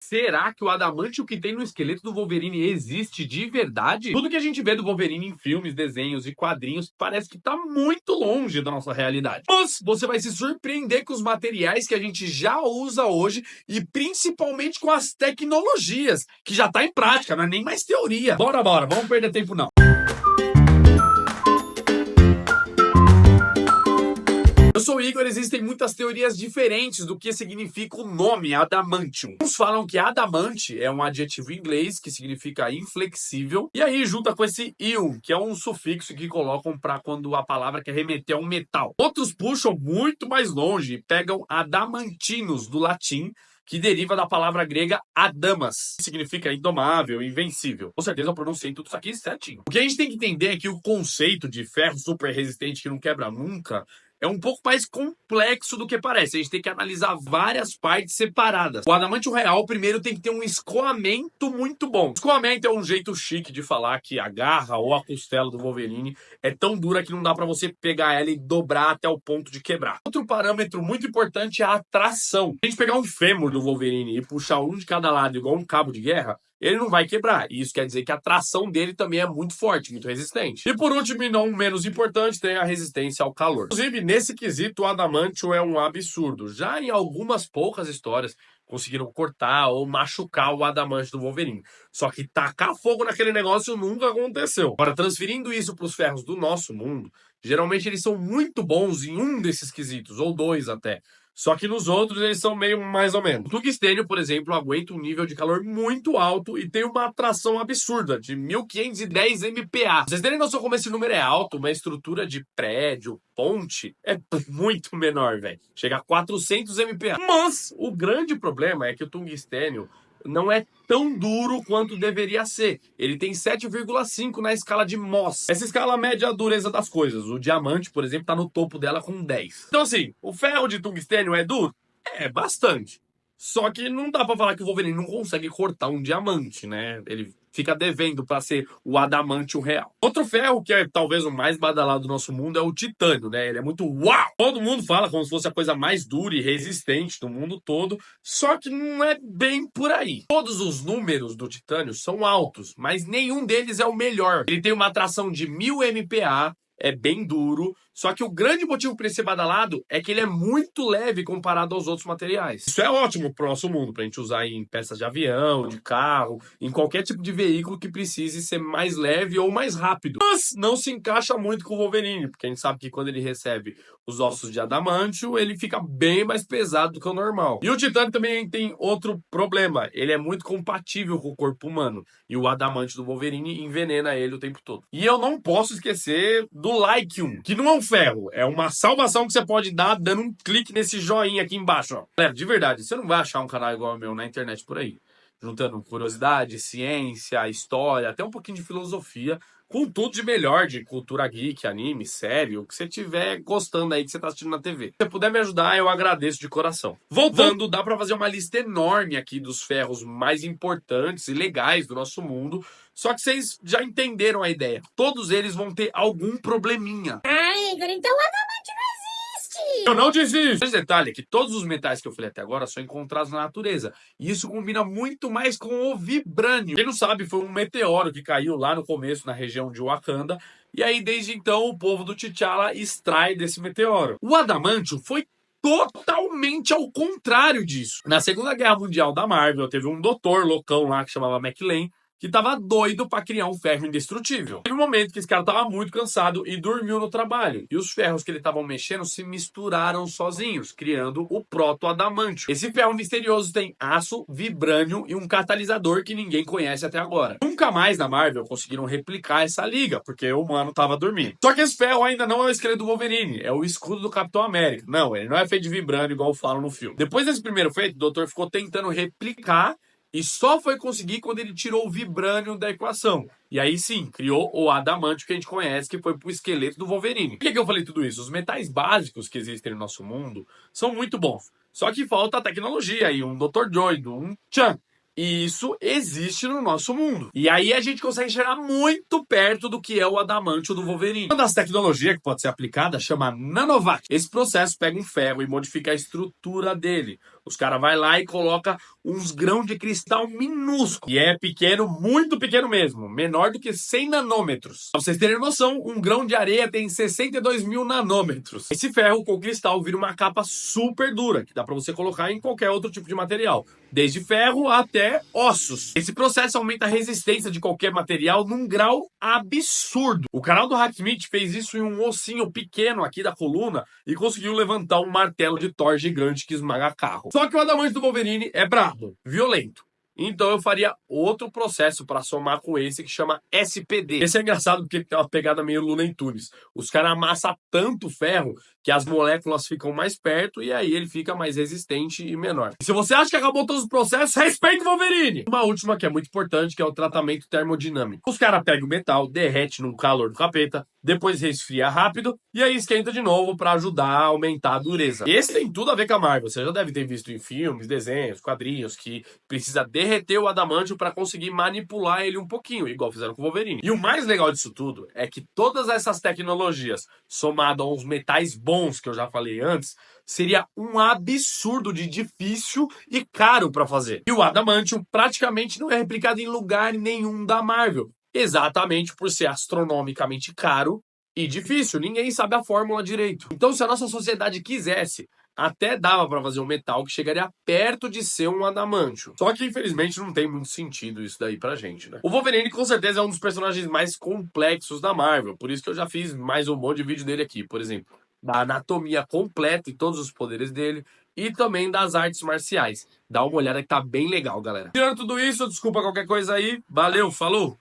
Será que o adamantio que tem no esqueleto do Wolverine existe de verdade? Tudo que a gente vê do Wolverine em filmes, desenhos e quadrinhos parece que tá muito longe da nossa realidade. Mas você vai se surpreender com os materiais que a gente já usa hoje e principalmente com as tecnologias, que já tá em prática, não é nem mais teoria. Bora, vamos perder tempo não. Eu sou o Igor, existem muitas teorias diferentes do que significa o nome adamantium. Uns falam que adamante é um adjetivo em inglês que significa inflexível, e aí junta com esse ium, que é um sufixo que colocam para quando a palavra quer remeter a um metal. Outros puxam muito mais longe e pegam adamantinus do latim, que deriva da palavra grega adamas, que significa indomável, invencível. Com certeza eu pronunciei tudo isso aqui certinho. O que a gente tem que entender é que o conceito de ferro super resistente que não quebra nunca é um pouco mais complexo do que parece. A gente tem que analisar várias partes separadas. O adamantio real, primeiro, tem que ter um escoamento muito bom. Escoamento é um jeito chique de falar que a garra ou a costela do Wolverine é tão dura que não dá pra você pegar ela e dobrar até o ponto de quebrar. Outro parâmetro muito importante é a tração. Se a gente pegar um fêmur do Wolverine e puxar um de cada lado igual um cabo de guerra, ele não vai quebrar. E isso quer dizer que a tração dele também é muito forte, muito resistente. E por último, e não menos importante, tem a resistência ao calor. Inclusive, nesse quesito, o adamantio é um absurdo. Já em algumas poucas histórias, conseguiram cortar ou machucar o adamantio do Wolverine. Só que tacar fogo naquele negócio nunca aconteceu. Agora, transferindo isso para os ferros do nosso mundo, geralmente eles são muito bons em um desses quesitos, ou dois até. Só que nos outros eles são meio mais ou menos. O tungstênio, por exemplo, aguenta um nível de calor muito alto e tem uma atração absurda, de 1510 MPa. Pra vocês terem noção como esse número é alto, uma estrutura de prédio, ponte, é muito menor, velho. Chega a 400 MPa. Mas o grande problema é que o tungstênio não é tão duro quanto deveria ser. Ele tem 7,5 na escala de Mohs. Essa escala mede a dureza das coisas. O diamante, por exemplo, tá no topo dela com 10. Então, assim, o ferro de tungstênio é duro? É, bastante. Só que não dá pra falar que o Wolverine não consegue cortar um diamante, né? Ele fica devendo pra ser o adamantio real. Outro ferro que é talvez o mais badalado do nosso mundo é o titânio, né? Ele é muito uau! Todo mundo fala como se fosse a coisa mais dura e resistente do mundo todo, só que não é bem por aí. Todos os números do titânio são altos, mas nenhum deles é o melhor. Ele tem uma atração de 1000 MPa, é bem duro, só que o grande motivo para ele ser badalado é que ele é muito leve comparado aos outros materiais. Isso é ótimo pro nosso mundo, pra gente usar em peças de avião, de carro, em qualquer tipo de veículo que precise ser mais leve ou mais rápido. Mas não se encaixa muito com o Wolverine, porque a gente sabe que quando ele recebe os ossos de adamantio, ele fica bem mais pesado do que o normal. E o titânio também tem outro problema, ele é muito compatível com o corpo humano, e o adamantio do Wolverine envenena ele o tempo todo. E eu não posso esquecer do Lycium, que não é um ferro, é uma salvação que você pode dar dando um clique nesse joinha aqui embaixo, ó. Galera, de verdade, você não vai achar um canal igual ao meu na internet por aí, juntando curiosidade, ciência, história, até um pouquinho de filosofia, com tudo de melhor de cultura geek, anime, série, o que você tiver gostando aí que você tá assistindo na TV. Se você puder me ajudar, eu agradeço de coração. Voltando, dá pra fazer uma lista enorme aqui dos ferros mais importantes e legais do nosso mundo, só que vocês já entenderam a ideia. Todos eles vão ter algum probleminha. Ah, Igor, então o adamantio não existe! Eu não desisto! Esse detalhe é que todos os metais que eu falei até agora são encontrados na natureza. E isso combina muito mais com o vibrânio. Quem não sabe, foi um meteoro que caiu lá no começo, na região de Wakanda. E aí, desde então, o povo do T'Challa extrai desse meteoro. O adamantio foi totalmente ao contrário disso. Na Segunda Guerra Mundial da Marvel, teve um doutor loucão lá que chamava McLean, que tava doido pra criar um ferro indestrutível. Teve um momento que esse cara tava muito cansado e dormiu no trabalho. E os ferros que ele tava mexendo se misturaram sozinhos, criando o proto-adamantio. Esse ferro misterioso tem aço, vibrânio e um catalisador que ninguém conhece até agora. Nunca mais na Marvel conseguiram replicar essa liga, porque o humano tava dormindo. Só que esse ferro ainda não é o esqueleto do Wolverine, é o escudo do Capitão América. Não, ele não é feito de vibrânio igual falam no filme. Depois desse primeiro feito, o doutor ficou tentando replicar e só foi conseguir quando ele tirou o vibrânio da equação. E aí sim, criou o adamantio que a gente conhece, que foi pro esqueleto do Wolverine. Por que eu falei tudo isso? Os metais básicos que existem no nosso mundo são muito bons. Só que falta a tecnologia aí, um Dr. Joy, um Chan. E isso existe no nosso mundo. E aí a gente consegue chegar muito perto do que é o adamantio do Wolverine. Uma das tecnologias que pode ser aplicada chama Nanovac. Esse processo pega um ferro e modifica a estrutura dele. Os caras vai lá e coloca uns grãos de cristal minúsculos. E é pequeno, muito pequeno mesmo. Menor do que 100 nanômetros. Pra vocês terem noção, um grão de areia tem 62 mil nanômetros. Esse ferro com cristal vira uma capa super dura, que dá pra você colocar em qualquer outro tipo de material. Desde ferro até ossos. Esse processo aumenta a resistência de qualquer material num grau absurdo. O canal do Hacksmith fez isso em um ossinho pequeno aqui da coluna e conseguiu levantar um martelo de Thor gigante que esmaga carro. Só que o adamante do Wolverine é brabo, violento. Então eu faria outro processo para somar com esse que chama SPD. Esse é engraçado porque tem uma pegada meio Looney Tunes. Os caras amassam tanto ferro que as moléculas ficam mais perto e aí ele fica mais resistente e menor. E se você acha que acabou todos os processos, respeita o Wolverine! Uma última que é muito importante, que é o tratamento termodinâmico. Os caras pegam o metal, derrete num calor do capeta, depois resfria rápido e aí esquenta de novo para ajudar a aumentar a dureza. Esse tem tudo a ver com a Marvel. Você já deve ter visto em filmes, desenhos, quadrinhos que precisa derreter o adamantio para conseguir manipular ele um pouquinho, igual fizeram com o Wolverine. E o mais legal disso tudo é que todas essas tecnologias, somadas a uns metais bons que eu já falei antes, seria um absurdo de difícil e caro para fazer. E o adamantio praticamente não é replicado em lugar nenhum da Marvel. Exatamente por ser astronomicamente caro e difícil. Ninguém sabe a fórmula direito. Então, se a nossa sociedade quisesse, até dava para fazer um metal que chegaria perto de ser um adamantio. Só que, infelizmente, não tem muito sentido isso daí pra gente, né? O Wolverine, com certeza, é um dos personagens mais complexos da Marvel. Por isso que eu já fiz mais um monte de vídeo dele aqui. Por exemplo, da anatomia completa e todos os poderes dele. E também das artes marciais. Dá uma olhada que tá bem legal, galera. Tirando tudo isso, desculpa qualquer coisa aí. Valeu, falou!